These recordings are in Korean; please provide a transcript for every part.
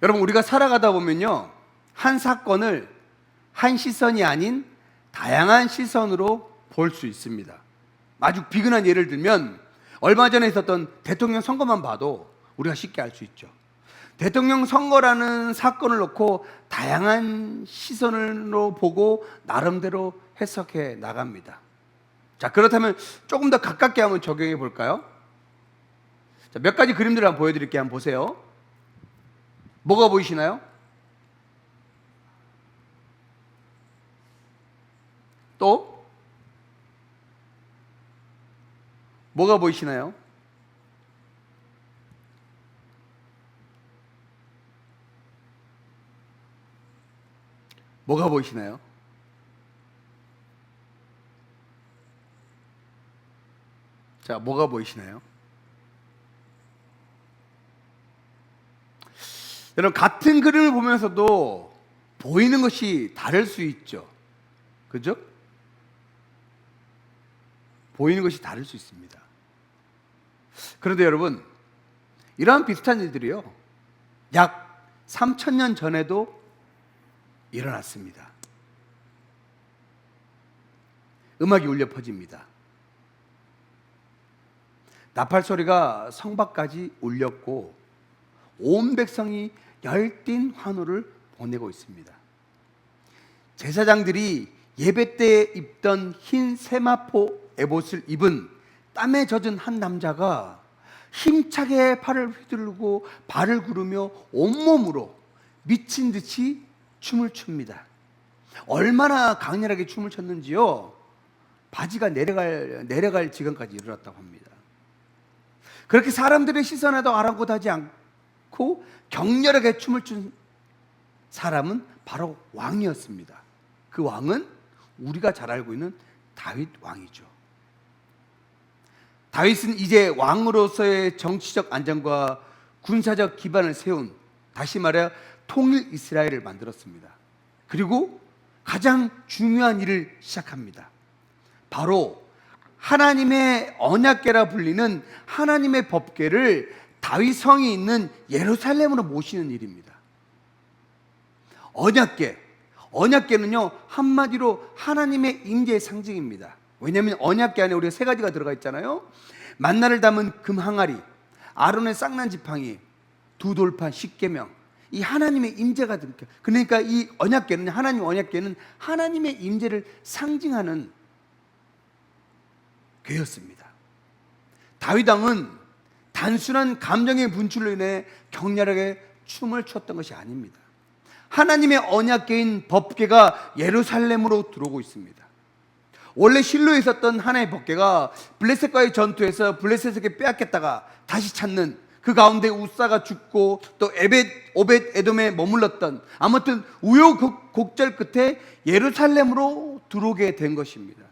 여러분, 우리가 살아가다 보면요, 한 사건을 한 시선이 아닌 다양한 시선으로 볼 수 있습니다. 아주 비근한 예를 들면 얼마 전에 있었던 대통령 선거만 봐도 우리가 쉽게 알 수 있죠. 대통령 선거라는 사건을 놓고 다양한 시선으로 보고 나름대로 해석해 나갑니다. 자, 그렇다면 조금 더 가깝게 한번 적용해 볼까요? 자, 몇 가지 그림들을 한번 보여드릴게요. 한번 보세요. 뭐가 보이시나요? 또? 뭐가 보이시나요? 뭐가 보이시나요? 자, 뭐가 보이시나요? 여러분, 같은 그림을 보면서도 보이는 것이 다를 수 있죠. 그죠? 보이는 것이 다를 수 있습니다. 그런데 여러분, 이러한 비슷한 일들이요, 약 3000년 전에도 일어났습니다. 음악이 울려 퍼집니다. 나팔 소리가 성 밖까지 울렸고 온 백성이 열띤 환호를 보내고 있습니다. 제사장들이 예배 때 입던 흰 세마포 에봇을 입은 땀에 젖은 한 남자가 힘차게 팔을 휘두르고 발을 구르며 온몸으로 미친 듯이 춤을 춥니다. 얼마나 강렬하게 춤을 췄는지요, 바지가 내려갈 지경까지 이르렀다고 합니다. 그렇게 사람들의 시선에도 아랑곳하지 않고 격렬하게 춤을 춘 사람은 바로 왕이었습니다. 그 왕은 우리가 잘 알고 있는 다윗 왕이죠. 다윗은 이제 왕으로서의 정치적 안정과 군사적 기반을 세운, 다시 말해 통일 이스라엘을 만들었습니다. 그리고 가장 중요한 일을 시작합니다. 바로 하나님의 언약궤라 불리는 하나님의 법궤를 다윗 성이 있는 예루살렘으로 모시는 일입니다. 언약궤는요, 한마디로 하나님의 임재의 상징입니다. 왜냐하면 언약궤 안에 우리가 세 가지가 들어가 있잖아요. 만나를 담은 금 항아리, 아론의 쌍난 지팡이, 두 돌판, 십계명, 이 하나님의 임재가 들어요. 그러니까 이 언약궤는, 하나님 언약궤는 하나님의 임재를 상징하는 궤였습니다. 다윗 왕은 단순한 감정의 분출로 인해 격렬하게 춤을 췄던 것이 아닙니다. 하나님의 언약궤인 법궤가 예루살렘으로 들어오고 있습니다. 원래 실로에 있었던 하나의 법궤가 블레셋과의 전투에서 블레셋에게 빼앗겼다가 다시 찾는, 그 가운데 우사가 죽고 또 오벳 에돔에 머물렀던, 아무튼 우여곡절 끝에 예루살렘으로 들어오게 된 것입니다.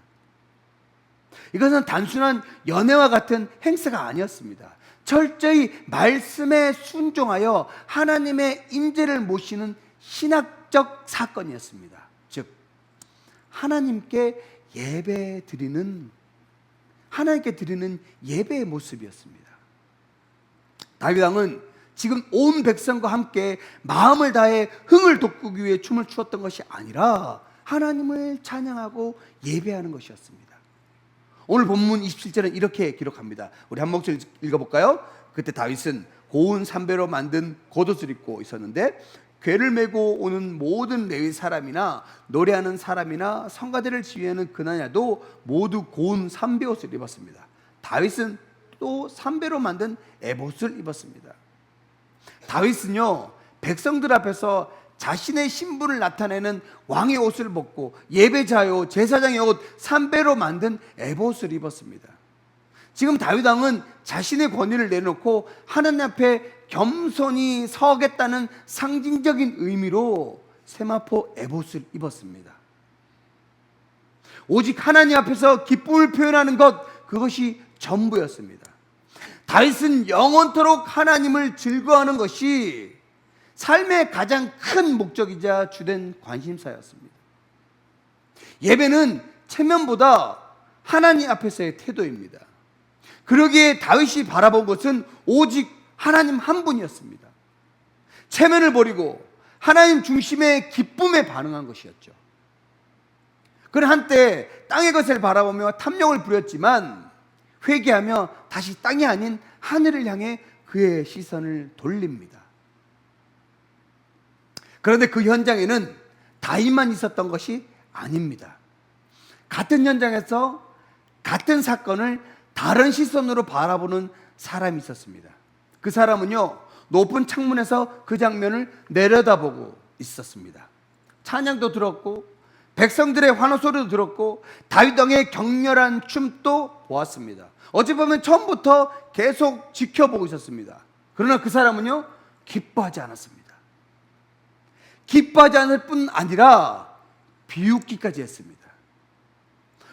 이것은 단순한 연회와 같은 행사가 아니었습니다. 철저히 말씀에 순종하여 하나님의 임재를 모시는 신학적 사건이었습니다. 즉, 하나님께 드리는 예배의 모습이었습니다. 다윗 왕은 지금 온 백성과 함께 마음을 다해 흥을 돋구기 위해 춤을 추었던 것이 아니라 하나님을 찬양하고 예배하는 것이었습니다. 오늘 본문 27절은 이렇게 기록합니다. 우리 한 목소리 읽어볼까요? 그때 다윗은 고운 삼배로 만든 겉옷을 입고 있었는데 궤를 메고 오는 모든 레위 사람이나 노래하는 사람이나 성가대를 지휘하는 그나냐도 모두 고운 삼배옷을 입었습니다. 다윗은 또 삼배로 만든 에봇을 입었습니다. 다윗은요, 백성들 앞에서 자신의 신분을 나타내는 왕의 옷을 벗고 예배자요, 제사장의 옷 삼배로 만든 에봇을 입었습니다. 지금 다윗 왕은 자신의 권위를 내놓고 하나님 앞에 겸손히 서겠다는 상징적인 의미로 세마포 에봇을 입었습니다. 오직 하나님 앞에서 기쁨을 표현하는 것, 그것이 전부였습니다. 다윗은 영원토록 하나님을 즐거워하는 것이 삶의 가장 큰 목적이자 주된 관심사였습니다. 예배는 체면보다 하나님 앞에서의 태도입니다. 그러기에 다윗이 바라본 것은 오직 하나님 한 분이었습니다. 체면을 버리고 하나님 중심의 기쁨에 반응한 것이었죠. 그는 한때 땅의 것을 바라보며 탐욕을 부렸지만 회개하며 다시 땅이 아닌 하늘을 향해 그의 시선을 돌립니다. 그런데 그 현장에는 다윗만 있었던 것이 아닙니다. 같은 현장에서 같은 사건을 다른 시선으로 바라보는 사람이 있었습니다. 그 사람은요, 높은 창문에서 그 장면을 내려다보고 있었습니다. 찬양도 들었고 백성들의 환호 소리도 들었고 다윗 왕의 격렬한 춤도 보았습니다. 어찌 보면 처음부터 계속 지켜보고 있었습니다. 그러나 그 사람은요, 기뻐하지 않았습니다. 기뻐하지 않을 뿐 아니라 비웃기까지 했습니다.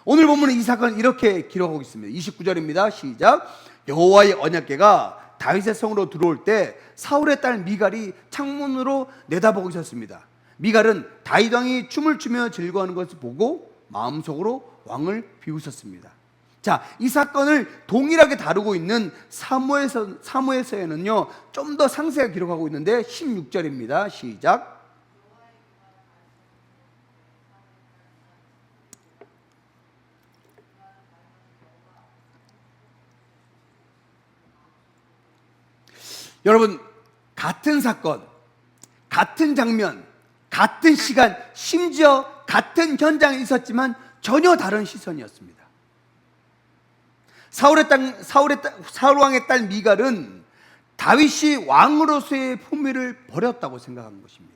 오늘 본문은 이 사건을 이렇게 기록하고 있습니다. 29절입니다. 시작. 여호와의 언약궤가 다윗의 성으로 들어올 때 사울의 딸 미갈이 창문으로 내다보고 있었습니다. 미갈은 다윗 왕이 춤을 추며 즐거워하는 것을 보고 마음속으로 왕을 비웃었습니다. 자, 이 사건을 동일하게 다루고 있는 사무엘서에는요, 좀 더 상세하게 기록하고 있는데 16절입니다. 시작. 여러분, 같은 사건, 같은 장면, 같은 시간, 심지어 같은 현장에 있었지만 전혀 다른 시선이었습니다. 사울 왕의 딸 미갈은 다윗이 왕으로서의 품위를 버렸다고 생각한 것입니다.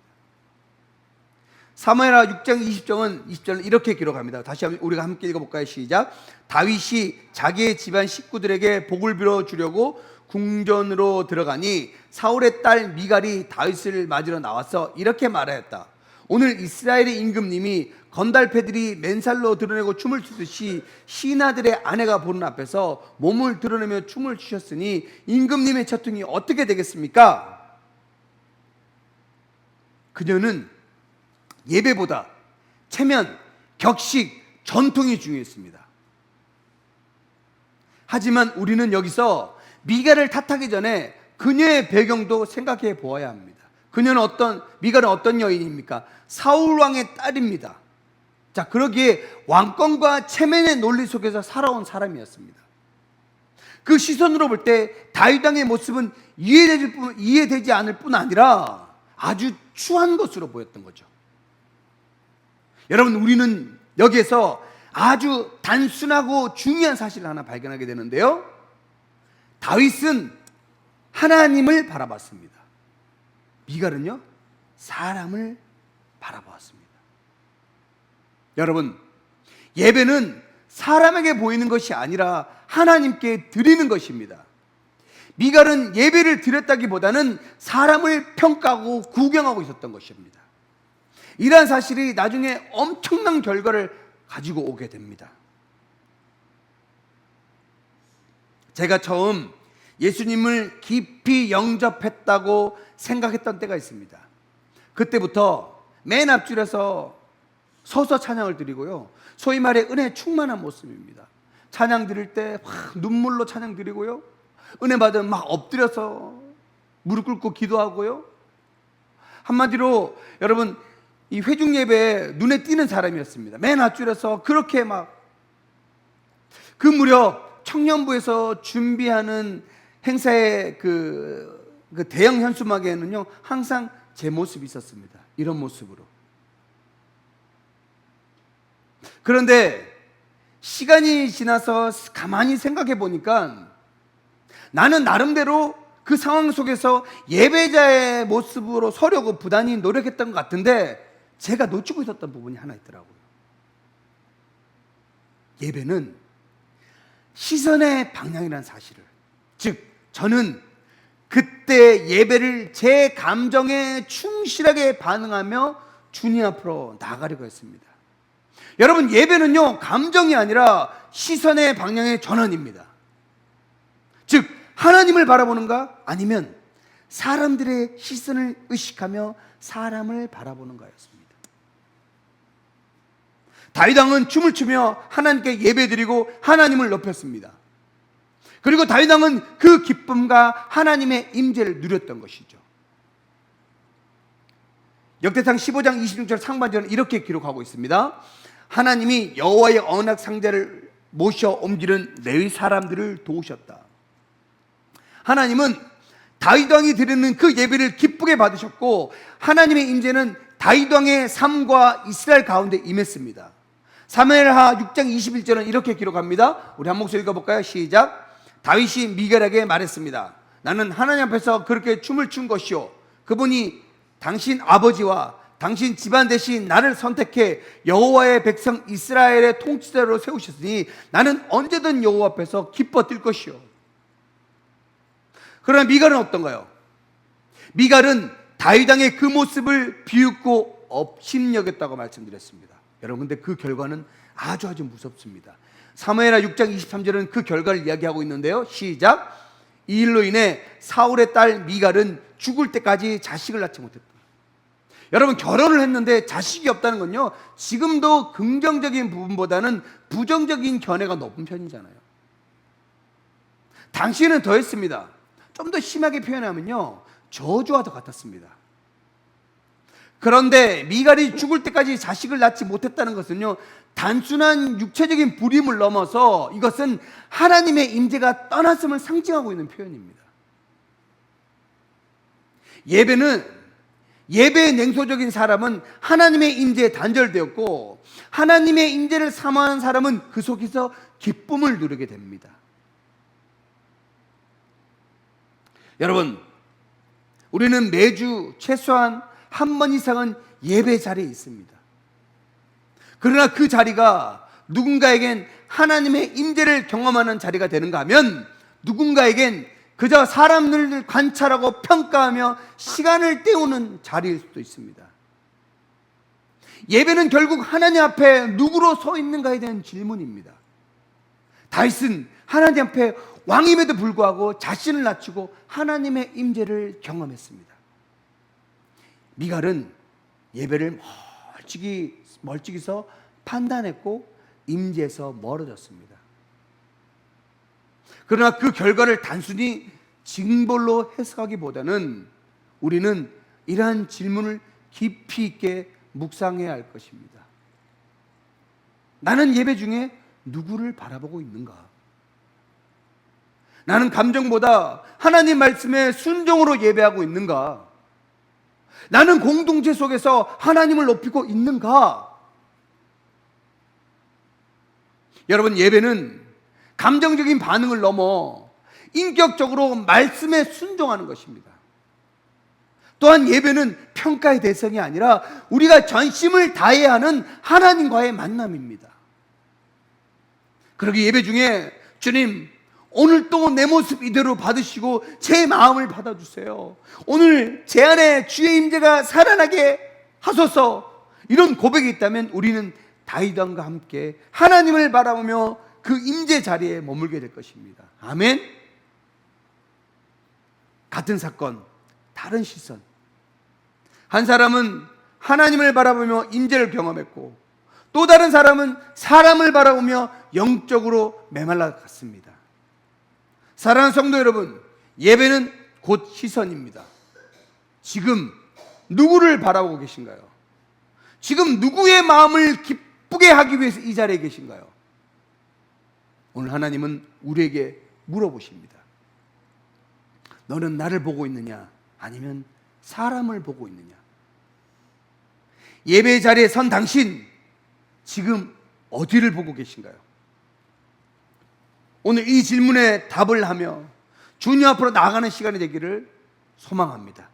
사무엘하 6장 20절은 이렇게 기록합니다. 다시 우리가 함께 읽어볼까요? 시작. 다윗이 자기의 집안 식구들에게 복을 빌어주려고 궁전으로 들어가니 사울의 딸 미갈이 다윗을 맞으러 나와서 이렇게 말하였다. 오늘 이스라엘의 임금님이 건달패들이 맨살로 드러내고 춤을 추듯이 신하들의 아내가 보는 앞에서 몸을 드러내며 춤을 추셨으니 임금님의 처통이 어떻게 되겠습니까? 그녀는 예배보다 체면, 격식, 전통이 중요했습니다. 하지만 우리는 여기서 미갈을 탓하기 전에 그녀의 배경도 생각해 보아야 합니다. 미갈은 어떤 여인입니까? 사울 왕의 딸입니다. 자, 그러기에 왕권과 체면의 논리 속에서 살아온 사람이었습니다. 그 시선으로 볼 때 다윗 왕의 모습은 이해되지 않을 뿐 아니라 아주 추한 것으로 보였던 거죠. 여러분, 우리는 여기에서 아주 단순하고 중요한 사실을 하나 발견하게 되는데요, 다윗은 하나님을 바라봤습니다. 미갈은요, 사람을 바라보았습니다. 여러분, 예배는 사람에게 보이는 것이 아니라 하나님께 드리는 것입니다. 미갈은 예배를 드렸다기보다는 사람을 평가하고 구경하고 있었던 것입니다. 이러한 사실이 나중에 엄청난 결과를 가지고 오게 됩니다. 제가 처음 예수님을 깊이 영접했다고 생각했던 때가 있습니다. 그때부터 맨 앞줄에서 서서 찬양을 드리고요, 소위 말해 은혜 충만한 모습입니다. 찬양 드릴 때 확 눈물로 찬양 드리고요, 은혜 받으면 막 엎드려서 무릎 꿇고 기도하고요. 한마디로 여러분, 이 회중 예배에 눈에 띄는 사람이었습니다. 맨 앞줄에서 그렇게 그 무렵 청년부에서 준비하는 행사의 그 대형 현수막에는요, 항상 제 모습이 있었습니다. 이런 모습으로. 그런데 시간이 지나서 가만히 생각해 보니까 나는 나름대로 그 상황 속에서 예배자의 모습으로 서려고 부단히 노력했던 것 같은데 제가 놓치고 있었던 부분이 하나 있더라고요. 예배는 시선의 방향이라는 사실을, 즉 저는 그때 예배를 제 감정에 충실하게 반응하며 주님 앞으로 나아가려고 했습니다. 여러분, 예배는요, 감정이 아니라 시선의 방향의 전환입니다. 즉 하나님을 바라보는가, 아니면 사람들의 시선을 의식하며 사람을 바라보는가였습니다. 다윗 왕은 춤을 추며 하나님께 예배드리고 하나님을 높였습니다. 그리고 다윗 왕은 그 기쁨과 하나님의 임재를 누렸던 것이죠. 역대상 15장 26절 상반절은 이렇게 기록하고 있습니다. 하나님이 여호와의 언약 상자를 모셔 옮기는 레위 사람들을 도우셨다. 하나님은 다윗 왕이 드리는 그 예배를 기쁘게 받으셨고, 하나님의 임재는 다윗 왕의 삶과 이스라엘 가운데 임했습니다. 사무엘하 6장 21절은 이렇게 기록합니다. 우리 한 목소리 읽어볼까요? 시작. 다윗이 미갈에게 말했습니다. 나는 하나님 앞에서 그렇게 춤을 춘 것이요, 그분이 당신 아버지와 당신 집안 대신 나를 선택해 여호와의 백성 이스라엘의 통치자로 세우셨으니 나는 언제든 여호와 앞에서 기뻐 뛸 것이요. 그러나 미갈은 어떤가요? 미갈은 다윗 왕의 그 모습을 비웃고 업신여겼다고 말씀드렸습니다. 여러분, 근데 그 결과는 아주 무섭습니다. 사무엘하 6장 23절은 그 결과를 이야기하고 있는데요. 시작. 이 일로 인해 사울의 딸 미갈은 죽을 때까지 자식을 낳지 못했다. 여러분, 결혼을 했는데 자식이 없다는 건요, 지금도 긍정적인 부분보다는 부정적인 견해가 높은 편이잖아요. 당시에는 더했습니다. 좀 더 심하게 표현하면요, 저주와도 같았습니다. 그런데 미갈이 죽을 때까지 자식을 낳지 못했다는 것은요, 단순한 육체적인 불임을 넘어서 이것은 하나님의 임재가 떠났음을 상징하고 있는 표현입니다. 예배의 냉소적인 사람은 하나님의 임재에 단절되었고, 하나님의 임재를 사모하는 사람은 그 속에서 기쁨을 누리게 됩니다. 여러분, 우리는 매주 최소한 한 번 이상은 예배 자리에 있습니다. 그러나 그 자리가 누군가에겐 하나님의 임재를 경험하는 자리가 되는가 하면, 누군가에겐 그저 사람들을 관찰하고 평가하며 시간을 때우는 자리일 수도 있습니다. 예배는 결국 하나님 앞에 누구로 서 있는가에 대한 질문입니다. 다윗은 하나님 앞에 왕임에도 불구하고 자신을 낮추고 하나님의 임재를 경험했습니다. 미갈은 예배를 멀찍이서 판단했고 임재에서 멀어졌습니다. 그러나 그 결과를 단순히 징벌로 해석하기보다는 우리는 이러한 질문을 깊이 있게 묵상해야 할 것입니다. 나는 예배 중에 누구를 바라보고 있는가? 나는 감정보다 하나님 말씀에 순종으로 예배하고 있는가? 나는 공동체 속에서 하나님을 높이고 있는가? 여러분, 예배는 감정적인 반응을 넘어 인격적으로 말씀에 순종하는 것입니다. 또한 예배는 평가의 대상이 아니라 우리가 전심을 다해야 하는 하나님과의 만남입니다. 그러기 예배 중에 주님, 오늘 또 내 모습 이대로 받으시고 제 마음을 받아주세요. 오늘 제 안에 주의 임재가 살아나게 하소서. 이런 고백이 있다면 우리는 다윗 왕과 함께 하나님을 바라보며 그 임재 자리에 머물게 될 것입니다. 아멘. 같은 사건, 다른 시선. 한 사람은 하나님을 바라보며 임재를 경험했고, 또 다른 사람은 사람을 바라보며 영적으로 메말라갔습니다. 사랑하는 성도 여러분, 예배는 곧 시선입니다. 지금 누구를 바라보고 계신가요? 지금 누구의 마음을 기쁘게 하기 위해서 이 자리에 계신가요? 오늘 하나님은 우리에게 물어보십니다. 너는 나를 보고 있느냐? 아니면 사람을 보고 있느냐? 예배 자리에 선 당신, 지금 어디를 보고 계신가요? 오늘 이 질문에 답을 하며 주님 앞으로 나아가는 시간이 되기를 소망합니다.